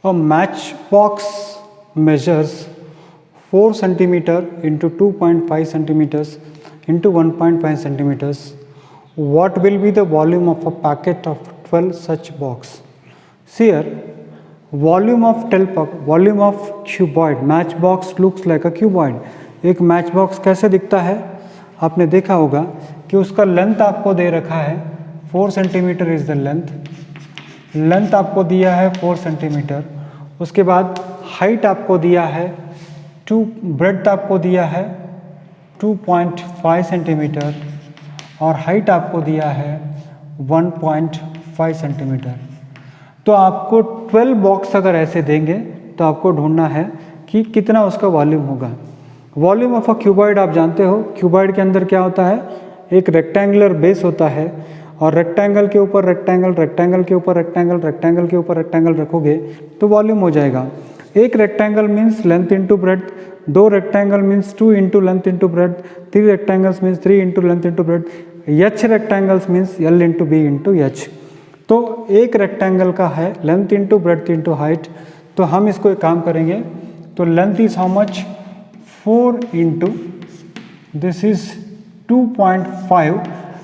A matchbox measures 4 centimeter into 2.5 centimeters into 1.5 centimeters. What will be the volume of a packet of 12 such box? See here, volume of cuboid. Matchbox looks like a cuboid. एक matchbox कैसे दिखता है? आपने देखा होगा कि उसका length आपको दे रखा है 4 सेंटीमीटर इज द लेंथ आपको दिया है 4 सेंटीमीटर। उसके बाद हाइट आपको दिया है ब्रेड्थ आपको दिया है 2.5 सेंटीमीटर और हाइट आपको दिया है 1.5 सेंटीमीटर। तो आपको 12 बॉक्स अगर ऐसे देंगे तो आपको ढूंढना है कि कितना उसका वॉल्यूम होगा। वॉल्यूम ऑफ अ क्यूबॉइड आप जानते हो, क्यूबॉइड के अंदर क्या होता है, एक रेक्टेंगुलर बेस होता है और रेक्टेंगल के ऊपर रेक्टेंगल, रेक्टेंगल के ऊपर रेक्टेंगल, रेक्टेंगल के ऊपर रेक्टेंगल रखोगे तो वॉल्यूम हो जाएगा। एक rectangle means length into breadth, 2 rectangle means 2 into length into breadth, 3 rectangles means 3 into length into breadth, H rectangles means L into B into H. तो एक रेक्टेंगल का है length into breadth into height, तो हम इसको एक काम करेंगे। तो length is how much, 4 into this is 2.5,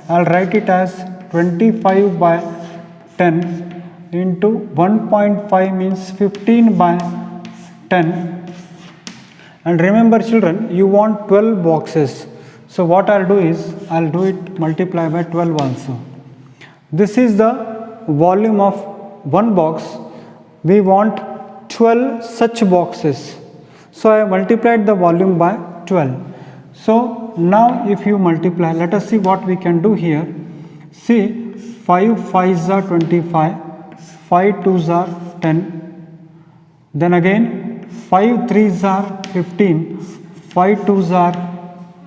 I'll write it as 25 by 10 into 1.5 means 15 by 10. And remember children, you want 12 boxes. So what I'll do is, I'll do it multiply by 12 also. This is the volume of one box. We want 12 such boxes. So I multiplied the volume by 12. So now if you multiply, let us see what we can do here. See, 5 5s are 25, 5 2s are 10, then again 5 3s are 15, 5 2s are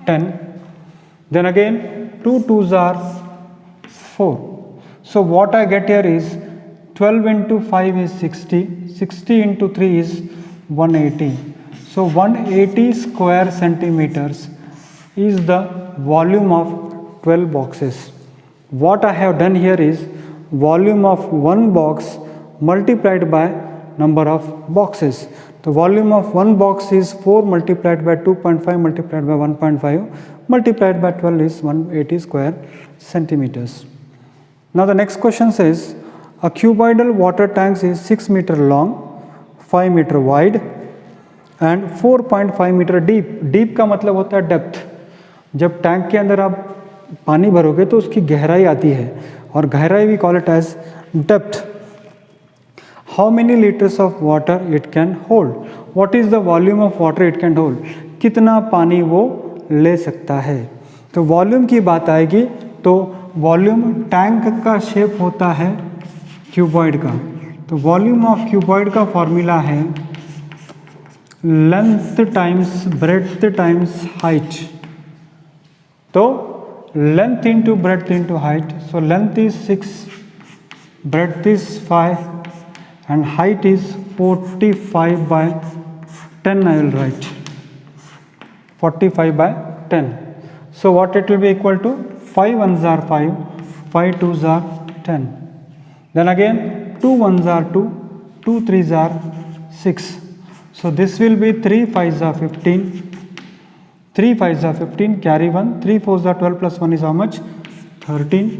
10, then again 2 2s are 4. So what I get here is 12 into 5 is 60, 60 into 3 is 180. So 180 square centimeters is the volume of 12 boxes. What I have done here is volume of one box multiplied by number of boxes. The volume of one box is 4 multiplied by 2.5 multiplied by 1.5 multiplied by 12 is 180 square centimeters. Now the next question says a cuboidal water tank is 6 meter long, 5 meter wide and 4.5 meter deep. Deep का मतलब होता है depth. जब tank के अंदर आप पानी भरोगे तो उसकी गहराई आती है और गहराई we call it as depth. How many litres of water it can hold, what is the volume of water it can hold, कितना पानी वो ले सकता है। तो वॉल्यूम की बात आएगी तो वॉल्यूम टैंक का शेप होता है क्यूबॉइड का, तो वॉल्यूम ऑफ क्यूबॉइड का फॉर्मूला है length times breadth times height. तो length into breadth into height, so length is 6, breadth is 5 and height is 45 by 10. I will write 45 by 10. So what it will be equal to, 5 1s are 5, 5 2s are 10, then again 2 1s are 2, 2 3s are 6. So this will be 3 5s are 15, 3 5s are 15, carry 1, 3 4s are 12 plus 1 is how much, 13.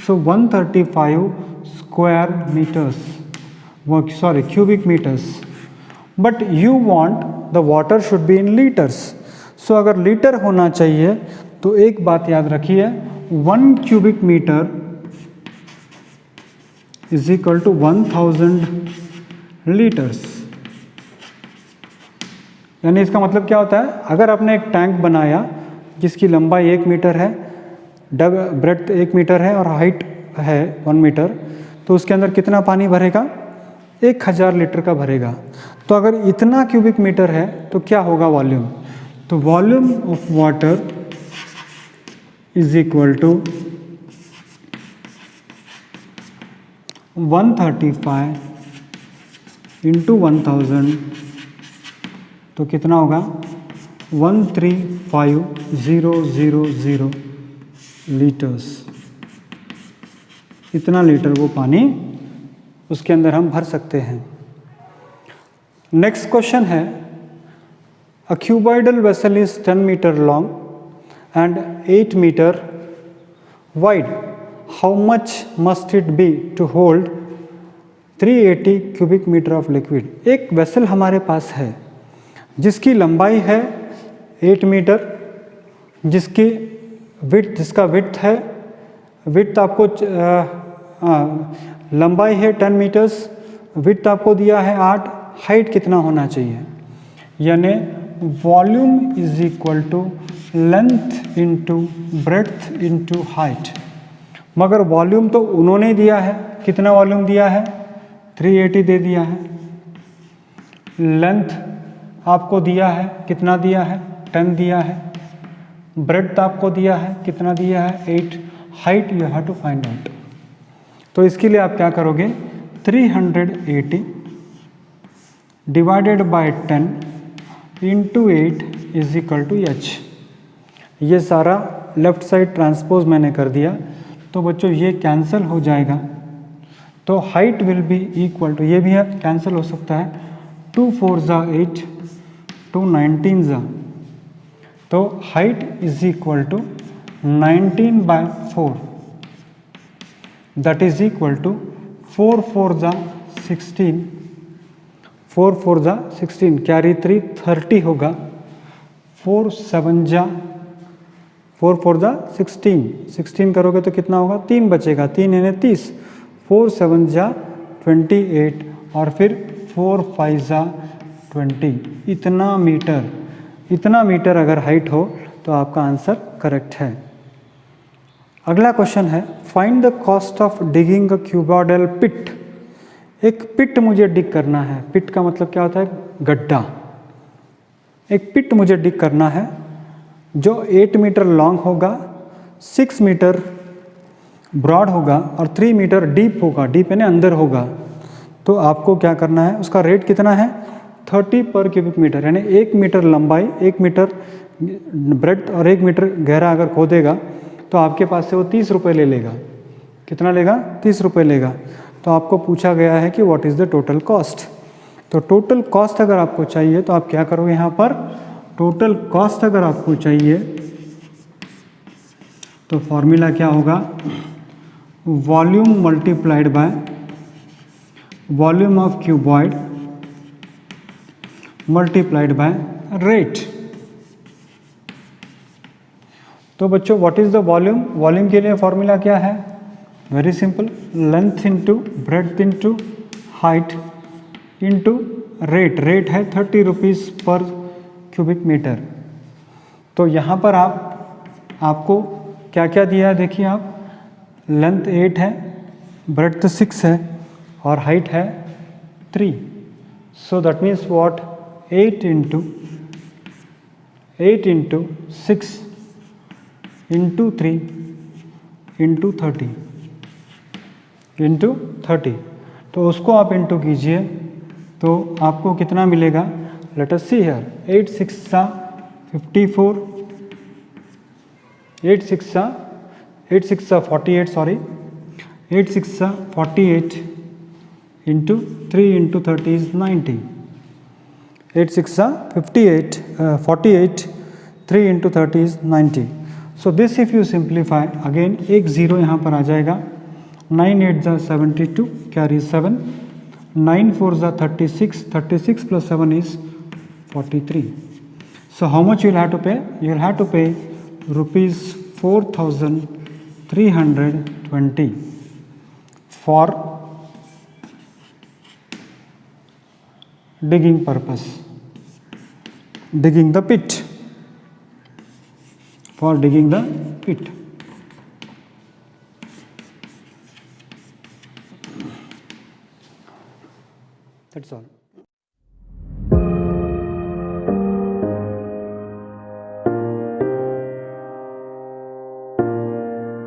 So 135 square meters, sorry cubic meters, but you want the water should be in liters. So अगर litre होना चाहिए तो एक बात याद रखिए, 1 cubic meter is equal to 1000 liters। यानी इसका मतलब क्या होता है, अगर आपने एक टैंक बनाया जिसकी लंबाई 1 मीटर है, ब्रेड्थ 1 मीटर है और हाइट है 1 मीटर, तो उसके अंदर कितना पानी भरेगा, 1000 लीटर का भरेगा। तो अगर इतना क्यूबिक मीटर है तो क्या होगा वॉल्यूम, तो volume of water is equal to 135 into 1000, तो कितना होगा 135,000 लीटर्स। इतना लीटर वो पानी उसके अंदर हम भर सकते हैं। नेक्स्ट क्वेश्चन है, a cuboidal vessel is 10 metre long and 8 metre wide, how much must it be to hold 380 cubic metre of liquid. एक वेसल हमारे पास है जिसकी लंबाई है 8 मीटर, जिसका विड्थ है, विड्थ आपको लंबाई है 10 मीटर्स, विड्थ आपको दिया है 8, हाइट कितना होना चाहिए, यानी volume is equal to length into breadth into height. मगर वॉल्यूम तो उन्होंने दिया है, कितना वॉल्यूम दिया है, 380 दे दिया है। लेंथ आपको दिया है, कितना दिया है, 10 दिया है। ब्रेड्थ आपको दिया है, कितना दिया है, 8। Height you have to find out. तो इसके लिए आप क्या करोगे, 380 divided by 10 into 8 is equal to h। ये सारा लेफ्ट साइड ट्रांसपोज मैंने कर दिया, तो बच्चों ये कैंसिल हो जाएगा, तो height will be equal to, ये भी कैंसिल हो सकता है, 2 4 ज़ा 8, 2 19 ज़ा, तो height is equal to 19/4, that is equal to 4 4 ज़ा 16, 4 4 ज़ा 16, कैरी 3 30 होगा, 4 7 ज़ा 4 4 ज़ा 16, 16 करोगे तो कितना होगा, 3 बचेगा, 3 यानी 30, 4 7 ज़ा 28 और फिर 4 5 ज़ा 20। इतना मीटर अगर हाइट हो तो आपका आंसर करेक्ट है। अगला क्वेश्चन है, find the cost of digging a cuboidal pit. एक पिट मुझे डिग करना है, पिट का मतलब क्या होता है, गड्ढा। एक पिट मुझे डिग करना है जो 8 मीटर लॉन्ग होगा, 6 मीटर ब्रॉड होगा और 3 मीटर डीप होगा, डीप यानी अंदर होगा। तो आपको क्या करना है, उसका रेट कितना है, 30 पर क्यूबिक मीटर, यानी 1 मीटर लंबाई, 1 मीटर ब्रेड्थ और 1 मीटर गहरा अगर खोदेगा तो आपके पास से वो 30 रुपये ले लेगा। कितना लेगा, 30 रुपये लेगा। तो आपको पूछा गया है कि what is the total cost. तो टोटल कॉस्ट अगर आपको चाहिए तो आप क्या करोगे, यहाँ पर टोटल कॉस्ट अगर आपको चाहिए तो फॉर्मूला क्या होगा, volume multiplied by volume of cuboid multiplied by rate. तो बच्चों what is the volume, volume के लिए फॉर्मूला क्या है, very simple, length into breadth into height into rate. Rate है 30 रुपीज़ पर क्यूबिक मीटर। तो यहाँ पर आपको क्या क्या दिया है, देखिए आप, लेंथ 8 है, ब्रेड्थ 6 है और हाइट है 3। So that means what, 8 into 6 into 3 into 30। तो उसको आप इंटू कीजिए तो आपको कितना मिलेगा, लेट अस सी हियर, 8 6 सा 54, 8 6 सा 48, सॉरी 8 6 सा 48 इंटू 3 इंटू 30 इज 90। 8 6 सा 58, 48, 3 into 30 is 90। So this if you simplify, again एक ज़ीरो यहाँ पर आ जाएगा, 9 8 ज़ा 72, कैरी 7, 9 4 ज़ा 36, 36 plus 7 is 43. So how much you will have to pay? You will have to pay rupees 4,320 for digging purpose, digging the pit, for digging the pit. That's all.